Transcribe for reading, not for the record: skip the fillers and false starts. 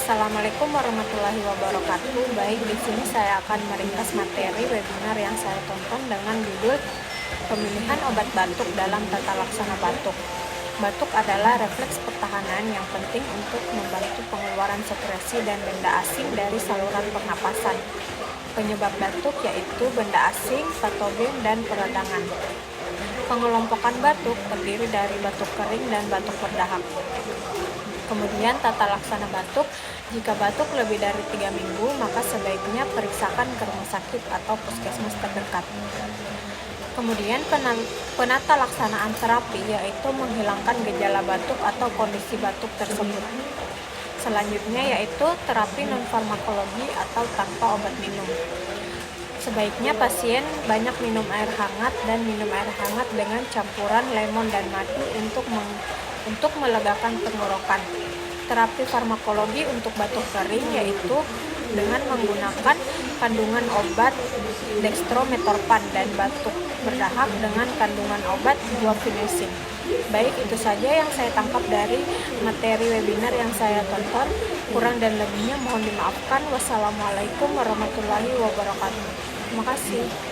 Assalamualaikum warahmatullahi wabarakatuh. Baik, di sini saya akan meringkas materi webinar yang saya tonton dengan judul Pemilihan Obat Batuk dalam Tata Laksana Batuk. Batuk adalah refleks pertahanan yang penting untuk membantu pengeluaran sekresi dan benda asing dari saluran pernapasan. Penyebab batuk yaitu benda asing, patogen, dan peradangan. Pengelompokan batuk terdiri dari batuk kering dan batuk berdahak. Kemudian tata laksana batuk, jika batuk lebih dari 3 minggu, maka sebaiknya periksakan ke rumah sakit atau puskesmas terdekat. Kemudian penata laksanaan terapi yaitu menghilangkan gejala batuk atau kondisi batuk tersebut. Selanjutnya yaitu terapi non-farmakologi atau tanpa obat minum. Sebaiknya pasien banyak minum air hangat dan minum air hangat dengan campuran lemon dan madu untuk melegakan tenggorokan. Terapi farmakologi untuk batuk kering yaitu dengan menggunakan kandungan obat dextrometorphan dan batuk berdahak dengan kandungan obat guaifenesin. Baik, itu saja yang saya tangkap dari materi webinar yang saya tonton. Kurang dan lebihnya mohon dimaafkan. Wassalamualaikum warahmatullahi wabarakatuh. Terima kasih.